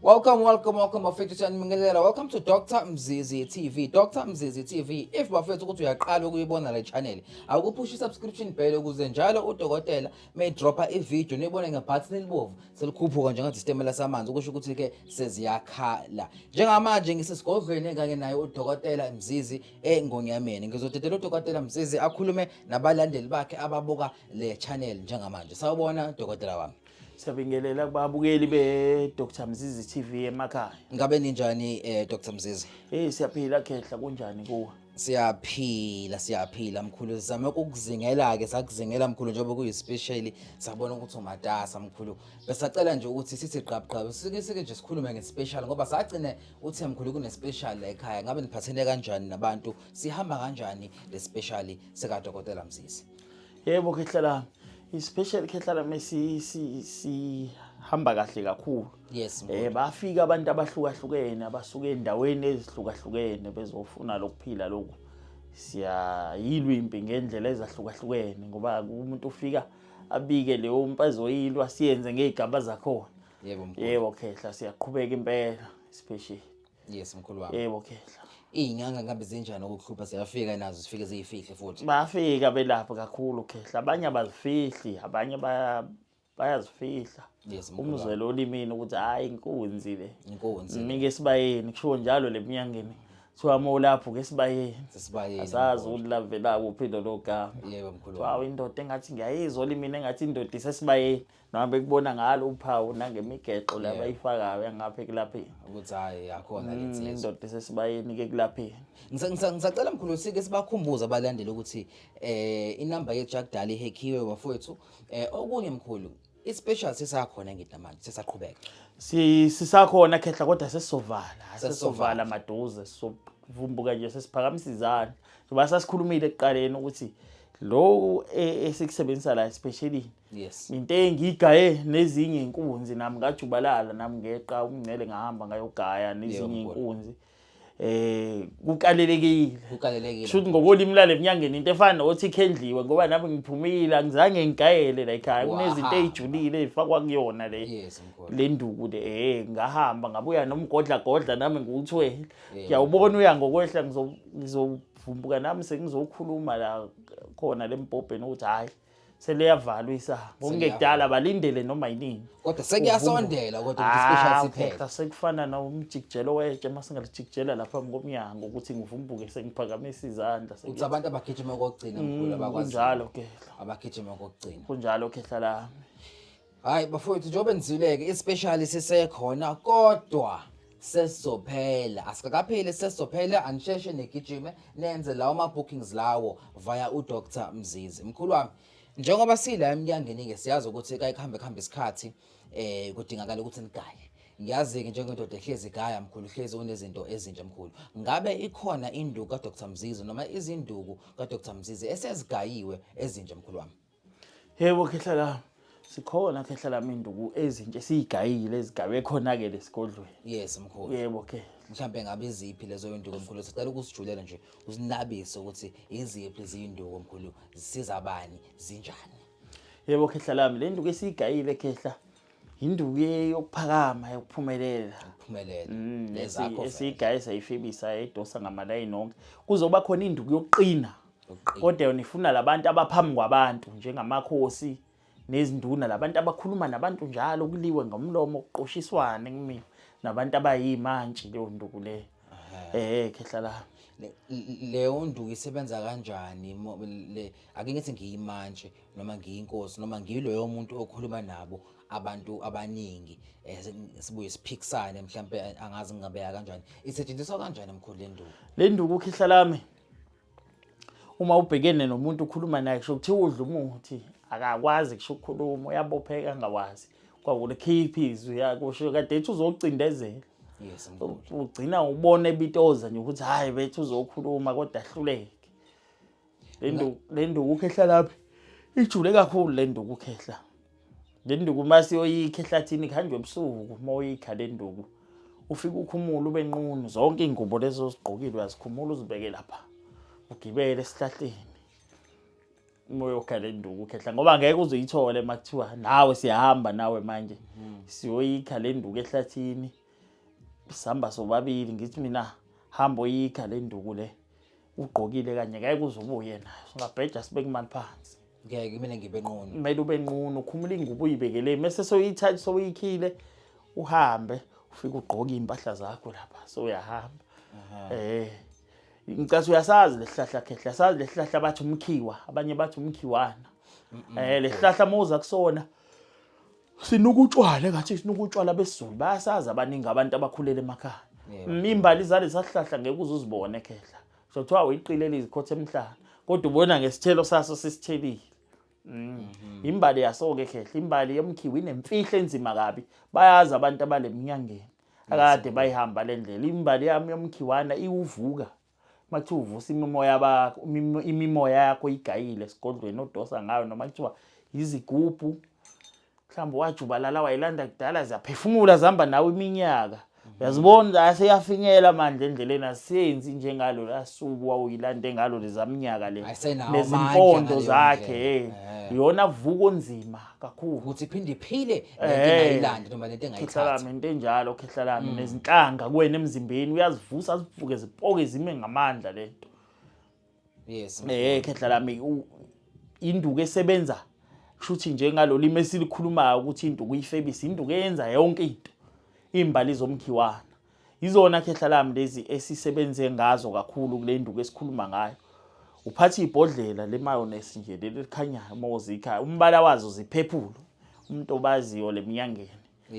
Welcome, bafethu Mingelela. Welcome to Dr. Mzizi TV. Dr. Mzizi TV. If bafethu ukuthi uyaqala ukuyibona le channel, awukuphushi subscription bell ukuze njalo udokotela may droppa ivideo nibone ngebutton elibovu selikhuphuka njengathi istemela samanzi ukusho ukuthi ke seziyakhala. Njengamanje ngisesigodlweni kanye naye udokotela Mzizi eNgonyameni. Ngizodedela udokotela Mzizi akhulume nabalandeli bakhe ababuka le channel njengamanje. Sawubona dokotela wami. Siyabingelela kubabukeli be Dr. Mzizi TV emakhaya. Ngabe ninjani Dr. Mzizi? Siyaphila khehla kunjani kuwe? Siyaphila mkhulu. Sizame ukuzingela ke sakuzingela mkhulu njengoba kuyispecial sabona ukuthi umatasa mkhulu. Besacela nje ukuthi sithi gqabgqaba sike nje sikhulume ngespecial ngoba sagcine uthi mkhulu kune special la ekhaya. Ngabe niphathene kanjani nabantu? Sihamba kanjani le special seka dokotela Mzizi? Yebo khehla la. Especially khehla la si hamba kahle kakhulu. Yes. Bafika abantu abahlukahlukene abasuka endaweni ezihlukahlukene bezofuna lokuphila lokhu. Siyayilwa impi ngendlela ezahlukahlukene ngoba umuntu ufika abike leyo mpazoyilwa siyenze ngegaba zakhona. Yebo mkhulu. Yebo khehla siyaqhubeka impela special. Yes mkhulu wami. Yebo khehla. Inyanga ngabe zinjani ukuhlupha siyafika nazo zifike ziyifihle futhi. Bafika belapha kakhulu khehla abanye abazifihli abanye bayazifihla. Yes Umzwelo olimini ukuthi hayi inkunzi le. Inkunzi. Mike sibayeni kusho njalo leminyangeni. Kuthiwa molapho ke sibayeni. Sesibayeni. Asazi ukuthi lavela kuphindo logama. Yebo mkhulu. Wow indoda engathi ngiyayizwa olimini engathi indoda isesibayeni. Nabe kubona ngalo uphawu nangemigexo la bayifakayo yangapha kulapheni. Ukuthi hayi yakhona lethi indoda isesibayeni ke kulapheni. Ngisacela mkhulu sike sibakhumbuza abalandeli ukuthi inamba yethu yakudala ihackiwe bafowethu. Okunye mkhulu ispecial sisakhona ngitamanje sisaqhubeka. Sisakhona khehla kodwa sesisovala amaduze sovumbuka nje sesiphakamisa izandla. Ngoba sasikhulumile ekuqaleni ukuthi lo esikusebenzisa la especially yes into engigaye nezinye inkunzi nami ngajubalala nami ngeqa umngcele ngahamba ngayogaya nezinye inkunzi kukalelekile shothi ngokolimi lale eminyangeni into efana nokuthi ikhendliwe ngoba nami ngiphumile angizange ngigayele la ekhaya kunezinto ezijulile ezifakwa kuyona le nduku le ngahamba ngabuya nomgodla nami ngikuthwele ngiyawubona uya ngokwehla ngizovumbuka nami sengizokhuluma la khona lempobheni ukuthi hayi seleyavalwa isaha ngokungekudala balindele noma yini kodwa sekuyasondela kodwa ispecial siphela sekufana nomjikijelo wetshe masingalijikijela lapha ngomnyango ukuthi ngivumbuke sengiphakamisa izandla ukuthi abantu abagijima kokugcina mkhulu abakwazi njalo ke abagijima kokugcina kunjalo khehla la hayi bafowethu njobe nizileke ispecial sisekhona kodwa sesizophela asikapheli sesizophela anisheshe negijime nenze lawo ama bookings lawo via uDr Mzizi mkhulu wami njengoba sila eminyangeni ke siyazi ukuthi kuhambe isikhathi kudingakala ukuthi nigaye ngiyazi ke njengendoda ehlezi igaya mkhulu hlezi unezinto ezinje mkhulu ngabe ikhona induku kaDr Mzizi noma izinduku kaDr Mzizi esezigayiwe ezinje mkhulu wami yebo khehla la sikhona khehla la induku ezinje siyigayile ezigabe khona ke lesigodlweni yes mkhulu yebo ke mhlambe ngabe iziphi lezo induku mkhulu sicela ukusijulela nje usinabise ukuthi iziphi izinduku mkhulu zisiza abani zinjani yebo khehla lami le nduku esiyigayile khehla induku yokuphakama yokuphumelela lezakho esigaye sayifebisa edosa ngamalayini onke kuzoba khona induku yokuqina kodwa yona ifuna labantu abaphambi kwabantu njengamakhosi nezinduna labantu abakhuluma nabantu njalo kuliwe ngomlomo uqoshiswane kimi nabantu abayimantshi leyo nduku le khehla la leyo nduku isebenza kanjani le ake ngithi ngiyimantshi noma ngiyinkosi noma ngiyiloyo muntu okhuluma nabo abantu abaningi sibuye siphikisane mhlambe angazi ngingabeka kanjani isetshenziswa kanjani mkhulu le nduku khehla lami uma ubhekene nomuntu ukhuluma naye kusho ukuthi udla umuthi akakwazi kusho ukukhuluma uyabopheka angawazi kwakule keep izwi yakusho kade ethi uzocindezela yes ugcina ubone ebitoza nje ukuthi hayi bethu uzokhuluma kodwa ahluleke le nduku khehla lapha ijule kakhulu le nduku khehla le nduku masiyoyikha ehlathini khanjwe ebusuku moyikha le nduku ufika ukhumula ubenqunu zonke ingubo lezo sigqokile uyazikhumula uzibeke lapha ugibele esihlahleni moyo kale nduku khehla ngoba ngeke uzoyithole makuthiwa nawe siyahamba nawe manje siyoyikha le nduku ehlathini sihamba sobabili ngithi mina hamba oyikha le nduku le ugqokile kanye ngeke uzubuye nayo singabheja sibeke imali phansi ngeke mina ngibe nqunu kumele ube nqunu ukhumula ingubo uyibekele mase soyithatha soyikhile uhambe ufike ugqoka impahla zakho lapha so uyahamba ngicela uyasazi lesihlahla khehla sazi lesihlahla bathi umkhiwa abanye bathi umkhiwana lesihlahla moza kusona sinukutshwala ngathi sinukutshwala besizulu bayasazi abaningi abantu abakhulele emakhaya imbali zale sahlahla ngeke uzuzibone khehla sothiwa uyiqilele izikhothe emhlanje kodwa ubona ngesithelo saso sisithelile imbali yaso-ke khehla imbali yomkhiwa inemfihlo enzima kabi bayazi abantu abale mnyangeni akade bayihamba le ndlela imbali yami yomkhiwana iwuvuka mathi uvusa imimoya yakho igayile esigodlweni odosa ngayo noma kuthiwa izigubhu mhlawumbe wajubalala wayilanda kudala ziyaphefumula zihamba nawe iminyaka uyazibona aseyafinyela manje endleleni asiyenzi njengalo lasuku wawuyilande ngalo lezaminyaka le nezimpondo zakhe iyona vuko nzima kakhulu ukuthi iphinde iphile engayilandi noma lento engayithatha into enjalo khehla lami nezinhlanga kuwena emzimbeni uyazivusa azivuke zipoke zime ngamandla lento khehla lami induku esebenza kushuthi njengalo lime silikhulumayo ukuthi induku uyifebisi induku eyenza yonke into imbali zomkhiwana izona khehla lami lezi esisebenze ngazo kakhulu kule nduku esikhuluma ngayo uphatha ibhodlela lemayonnaise nje lelikhanyayo mawuzikha umbala wazo ziphephulu umuntu obaziyo leminyangeni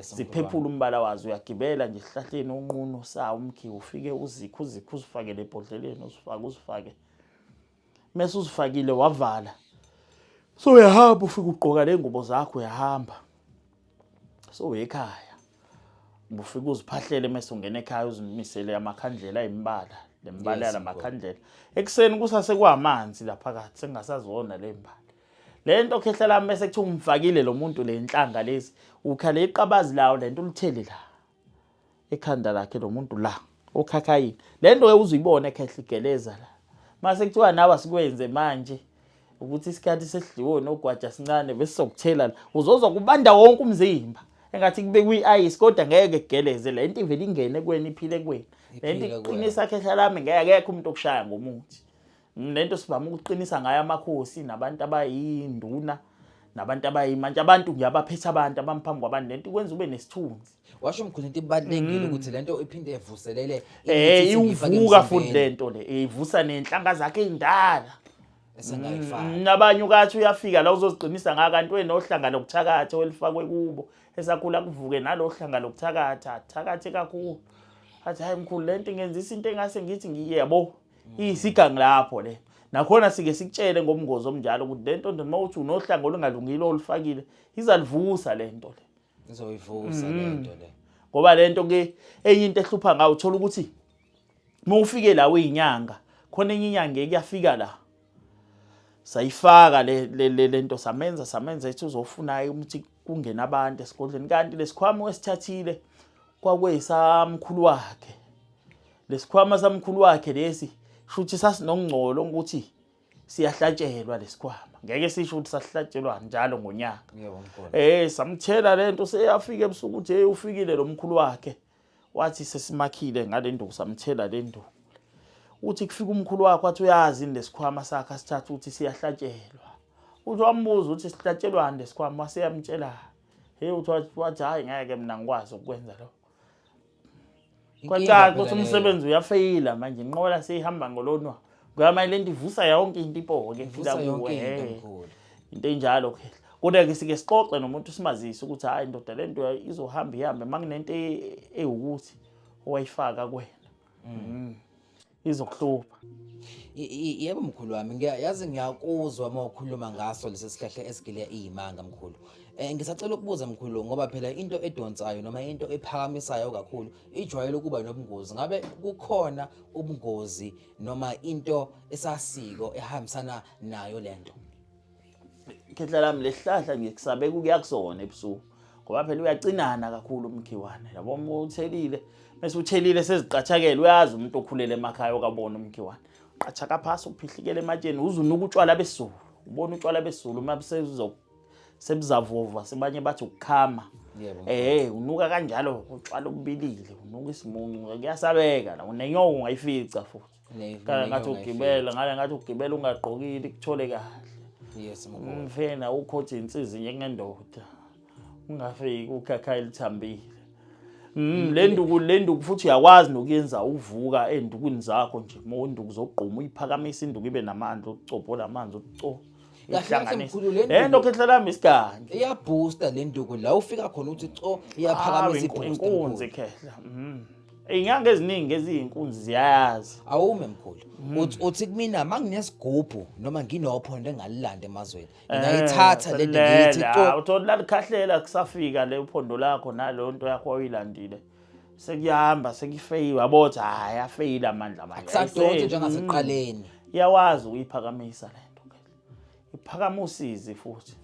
ziphephulu umbala wazo uyagibela nje esihlahleni onqunu sawo umkhiwa ufike uzikho uzifake lebhodleleni uzifake mase uzifakile wavala so uyahamba ufike ugqoka le ngubo zakho uyahamba so ekhaya ufike uziphahlele mase ungena ekhaya uzimisele amakhandlela ayimbala lembala yalamakhandlela ekseni kusase kwamanzi lapha phakathi sengasazona lembala lento khehla lami mase kuthi umfakile lo muntu le inhlanga lezi ukhale iqabazi lawo lento ulithele la ekhanda lakhe lo muntu la okhakhayini lento ke uzuyibona ekhehla igeleza la mase kuthiwa nawe asikwenze manje ukuthi isikhathi sesidliwe nogwaja sincane bese sokuthela uzozwa kubanda wonke umzimba engathi kube kuyi-ice kodwa ngeke kugeleze lento ivele ingene kuwena iphile kuwena lento iqinisa khehla lami ngeke umuntu okushaya ngomuthi lento sivama ukuqinisa ngayo amakhosi nabantu abayinduna nabantu abayimanje abantu ngiyabaphetha abantu abamphambi kwabantu lento ikwenza ube nesithunzi washo mkhulu into ibalekile ukuthi lento iphinde evuselele ivuka futhi lento le ivusa nenhlanga zakhe endala esengayifaka nabanye ukathi uyafika la uzoziqinisa ngakanti wenohlanga lokuthakatha welifakwe kubo esakhula kuvuke nalohlanga lokuthakatha thakathe kakhulu athi hayi mkhulu lento ingenzisa into engase ngithi ngiyebo isigangi lapho le nakhona sike sikutshele ngomngozo omnjalo ukuthi lento noma uthi unohlanga olungalungile olufakile izalivusa lento le izoyivusa lento le ngoba lento ke enye into ehlupha ngayo uthola ukuthi mawufike la weyinyanga khona enye inyanga ekuyafika la sayifaka lento samenza ethi uzofuna ukuthi kungena abantu esigodleni kanti lesikhwama esithathile kwakwesamkhulu wakhe lesikhwama samkhulu wakhe lesi shuthi sasinongcolo ukuthi siyahlatshelwa lesikhwama ngeke sisho ukuthi sahlatshelwa njalo ngonyaka samthela lento seyafika ebusuku uthi ufikile lo mkhulu wakhe wathi sesimakhile ngale nduku samthela le nduku uthi kufika umkhulu wakhe wathi uyazi lesikhwama sakhe asithatha ukuthi siyahlatshelwa uthi wambuza ukuthi sihlatshelwani lesikhwama waseyamtshela uthi wathi hayi ngeke mina ngikwazi ukwenza lo kwacaca ukuthi umsebenzi uyafeyila manje inqola seyihamba ngolonwa ngoba lento ivusa yonke into ipoke ivusa yonke into into enjalo khehla kodwa ke sike sixoxe nomuntu simazise ukuthi hayi indoda lento izohamba ihambe makunento ewukuthi owayifaka kuwena izokuhlupha yebo mkhulu wami ngiyazi ngiyakuzwa mawukhuluma ngaso lesi sihlahla esigile izimanga mkhulu ngisacela ukubuza mkhulu ngoba phela into edonsayo noma into ephakamisayo kakhulu ijwayele ukuba nobungozi ngabe kukhona ubungozi noma into esasiko ehambisana nayo lento khehla lami lesihlahla ngikusabe kuyakusona ebusuku ngoba phela uyacinana kakhulu umkhiwane yabo uthelile bese uthelile seziqathakele uyazi umuntu okhulele emakhaya okabona umkhiwane qathaka phasi uphihlikele ematsheni uzunuka utshwala besizulu ubona utshwala besizulu mabusezizok sebuzavova sebanye bathi ukukhama Unuka kanjalo utshwala obubilile, unuka isimuncu, kuyasabeka la, nenyoko ungayifica futhi. Ngathi ugibela, ngathi ugibela ungaqokile kuthole kahle. Mfena ukhothi insizwe njengendoda. Ungafiki ukhakha elithambile. Le nduku futhi uyakwazi nokuyenza uvuka endukuni zakho nje, monduku zogquma uyiphakamisa induku ibe namandla ukucophola amanzi ukuco. Lento khehla lami isiganje. Iyabooster le nduku la ufika khona uthi co iyaphakamisa inkunzi khehla. Inyanga eziningi eziyinkunzi ziyayazi. Awume mkhulu. Uthi kumina manginesigubhu noma nginophondo engalilanda emazweni. Ngiyayithatha le nto ngithi co. Uthola lalikhahlela kusafika le uphondo lakho nalo nto yakho oyilandile. Sekuyahamba sekufeyiwe yabotha hayi afeyila amandla manje. Akusadonsi njengasekuqaleni. Iyawazi uyiphakamisa le nto khehla. Iphakama usizi futhi.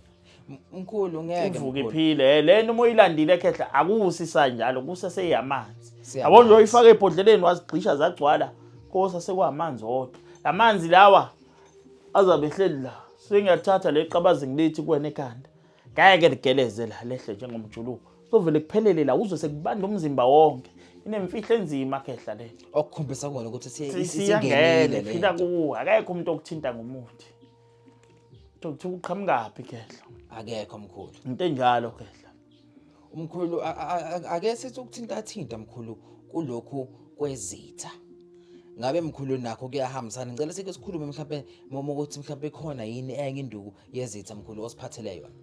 Mkhulu ngeke uvuke iphile lento moyilandile khehla akusisa njalo kuseseyamanzi yabo nje uyifaka ebhodleleni wazigqisha zagcwala kosa sekwamanzi odwa lamanzi lawa azabe ehleli la sengiyathatha leqabazi ngilithi kuwena ekhanda ngeke ligeleze la lehle njengomjuluko uzovele kuphelele la uzo sekubanda umzimba wonke inemfihlo enzima khehla le okukhombisa kona ukuthi siyangene phila kuwo akekho umuntu okuthinta ngomuthi ukuthi uqhamukapi khehla akekho mkhulu into enjalo khehla umkhulu ake sithi ukuthinta mkhulu kulokhu kwezitha ngabe mkhulu nakho kuyahambisana ngicela sike sikhulume mhlawumbe ukuthi mhlawumbe khona yini enye induku yezitha mkhulu osiphathele yona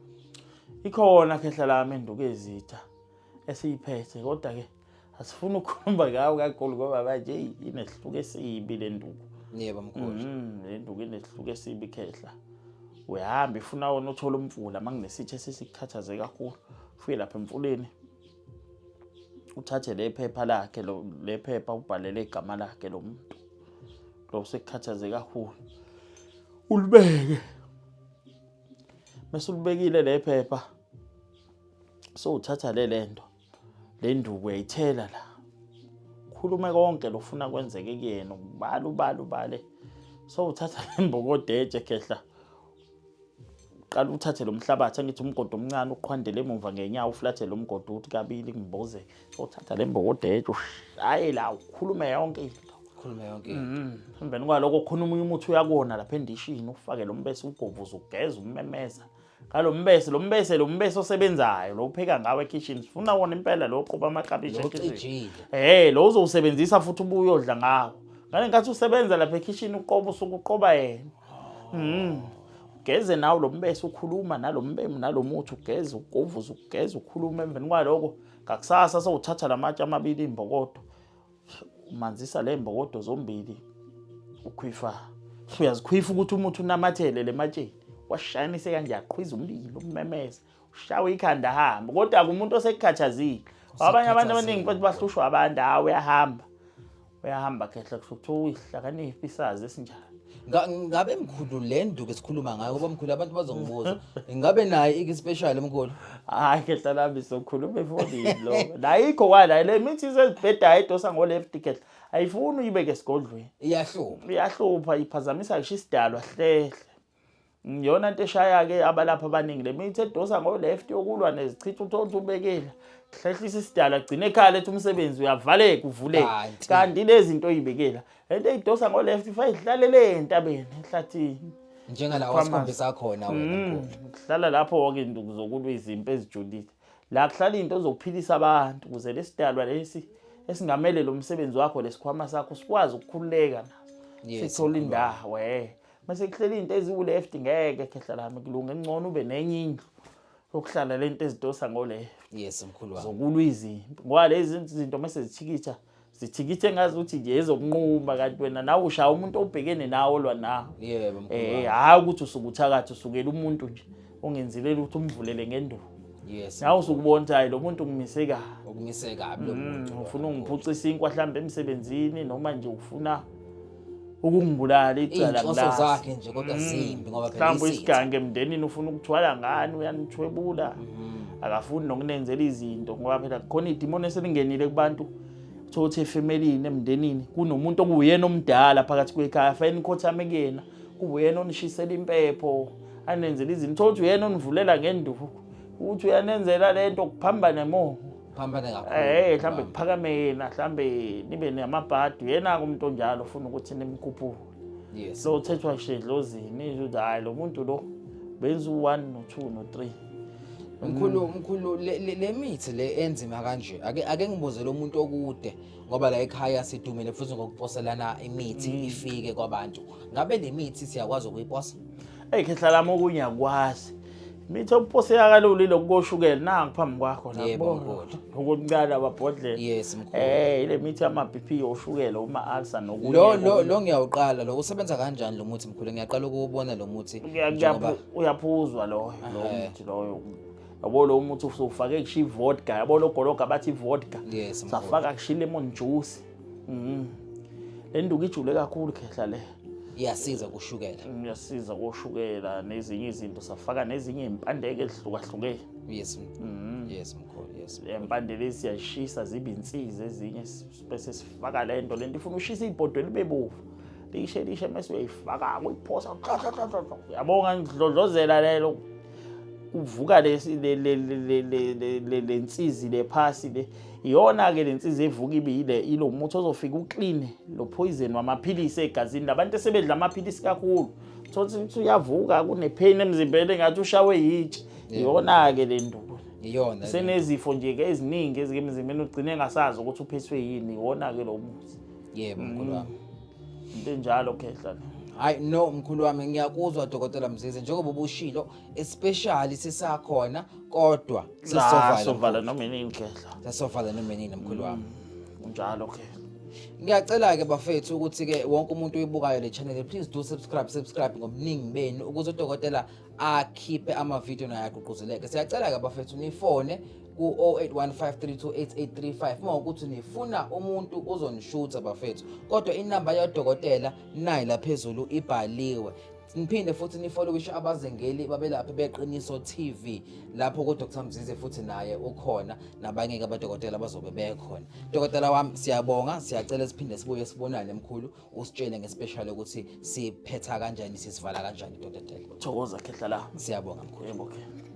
ikhona khehla lami induku yezitha esiyiphethe kodwa ke asifuna ukukhuluma ngawo kakhulu ngoba manje inehluke esibi le nduku yebo mkhulu le nduku inehluke esibi khehla uyahamba ifuna wona uthola umfula manginesithe sesikhathaze kakhulu ufike lapha emfuleni uthathe lephepha lakhe lephepha ubhalele igama lakhe lo muntu lo sekhathaze kakhulu ulibeke bese ulibekile lephepha so uthatha lento le nduku uyayithela la khulume konke lofuna kwenzeke kuyena ubale so uthatha lembokodeje khehla qala uthathe lo mhlabathi ngithi umgodo omncane uqhwandele emuva ngenyawo uflathe lo mgodo uthi kabili ngimboze uthatha lembokodeje hayi la ukhulume yonke emveni kwaloko khona umunye umuthi uyakona lapha endishini ufake lo mbese ugovuza ugeza ummemeza ngalo lo mbese osebenzayo lo upheka ngawe ekitchen sifuna wona impela lo qoba amaqabisha ekitchen lo uzowusebenzisa futhi ubuye odla ngawo ngale nkathi usebenza lapha ekitchen uqoba usuku uqoba yena geze nawo lo mbese ukhuluma nalo mbemu nalo muthi ugeze ugovuza ugeze ukhuluma emveni kwaloko ngakusasa sowuthatha lamatshe amabili imbokodo umanzisa le mbokodo zombili ukhwifa uyazikhwifa ukuthi umuthi unamathele le matsheni washanise kanje aqhwiza umlilo ummemeza ushawe ikhanda hamba kodwa akumuntu osekhathazile abanye abantu abaningi bathi bahlushwa abantu uyahamba khehla kusukuthiwa uyihlakaniphi isazi esinjalo ngabe mkhulu le nduku esikhuluma ngayo ngoba mkhulu abantu bazongibuza ngabe naye iki-special mkhulu hayi khehla lami sokhuluma efonini lo ayikho kwala le mithi izibheda edosa ngo left khehla ayifuni uyibeke esigodlweni iyahlupha iphazamisa ngisho isidalwa hlehle ngiyona into eshaya ke abalapha abaningi le mithi edosa ngo left yokulwa nezichitha uthonto ubekela hlehlisa isidalwa gcina ekhaya lethu umsebenzi uyavaleka uvuleke kanti lezi zinto oyibekela lento eyidosa ngo left ifayihlale entabeni ehlathini njengala wasikhombisa khona wena hlala lapho ke induku zokulwa izimpi ezijulile la kuhlala into ozokuphilisa abantu ukuze lesidalwa lesi esingamele lo msebenzi wakho lesikhwama sakho sikwazi ukukhululeka na sithola indawo mase kuhlela into eziwu left ngeke khehla lami kulunga engcono ube nenye indlu yokuhlala lento ezidosa ngo left mkhulu wami zokulwa izimpi ngoba lezi zinto mase zithikithe engazi ukuthi nje ezokunquma kanti wena nawe ushaya umuntu obhekene nawe olwa nawe mkhulu hayi ukuthi usukuthakatha usukela umuntu nje ongenzilela ukuthi umvulele ngenduku nawe usukubona hayi lo muntu ungimise kabi lo muntu ufuna ungiphucisa inkwa mhlambe emsebenzini noma nje ufuna ukungibulala icala ngala zakhe nje kodwa zimbi ngoba phela mhlawumbe isigange emndenini ufuna ukuthwala ngani uyanithwebula akafuni nokunenzela izinto ngoba phela khona idemon eselingenile kubantu thothi efemelini emndenini kunomuntu okuyena omdala phakathi kwekhaya fanele ikhothame kuyena kuyena onishisela impepho anenzela izinto thothi uyena onivulela ngenduku uthi uyanenzela lento kuphambane mo phambane kakhulu mhlambe kuphakame yena mhlambe nibe namabhadi yena umuntu onjalo ufuna ukuthi nimkhuphule yes lo uthethwa shedlozini izwe hayi lo muntu lo benza u1 no2 no3 mkhulu le mithi le enzima kanje ake ngibuze lo muntu okude ngoba la ekhaya sidumile futhi ngokuposelana imithi ifike kwabantu ngabe le mithi siyakwazi ukuyiposa khehla lami okunyakwazi mithi oposeka kalula lokushukela nanga phambi kwakho yebo ukuqala ababhodlela yes mkhulu ile mithi ama BP oshukela uma ulcer nokunye lo ngiyawuqala lo usebenza kanjani lo muthi mkhulu ngiyaqala ukubona lo muthi njengoba uyaphuzwa lo muthi loyo yabo lo muthi usufake kushi vodka yabo lo gologa bathi vodka yes safaka kushi lemon juice le nduku ijule kakhulu khehla le iyasiza kushukela iyasiza koshukela nezinye izinto safaka nezinye impandeke ezihlukahlukene yes yes mkhulu yes impande lezi siyashisa zibe insiza ezinye bese sifaka lento ifuna ushisa ibhodwe libe bovu lishe mase uyifaka uyiphosa yabonga ngidlodlozela lelo uvuka le nsizi le phasi le iyona ke le nsizi evuka ibile ilo muthi ozofika uclean lo poison wamaphilisi egazini labantu sebedla amaphilisi kakhulu thothi uyavuka kune pain emzimbeni engathi ushawe yitshe iyona ke le nduku iyona senezifo nje ke eziningi ezike emzimbeni ugcine engasazi ukuthi uphethwe yini iyona ke lo muthi yebo mkhulu wami into njalo khehla hayi no mkhulu wami ngiyakuzwa dokotela Mzize njengoba ubushilo especially sisakhona kodwa sisovala noma yini khehla sisovala noma yini mkhulu wami njalo ke ngiyacela ke bafethu ukuthi ke wonke umuntu oyibukayo le channel please do subscribe ngobuningi benu ukuze udokotela akhiphe ama video naye aqhuqhuzeleke siyacela ke bafethu nifone ku 0815328835 mawukuthi nifuna umuntu uzonishutha bafethu kodwa inamba yodokotela nayi la phezulu ibhaliwe niphinde futhi nifollowishe abazengeli babelapha beqiniso TV lapho ku Dr Mzize futhi naye ukhona nabanye ke abadokotela bazobe bekhona dokotela wami siyabonga siyacela siphinde sibuye sibonane mkhulu usitshele ngespecial ukuthi siphetha kanjani sisivala kanjani dokotela thokoza khehla la siyabonga mkhulu yebo okay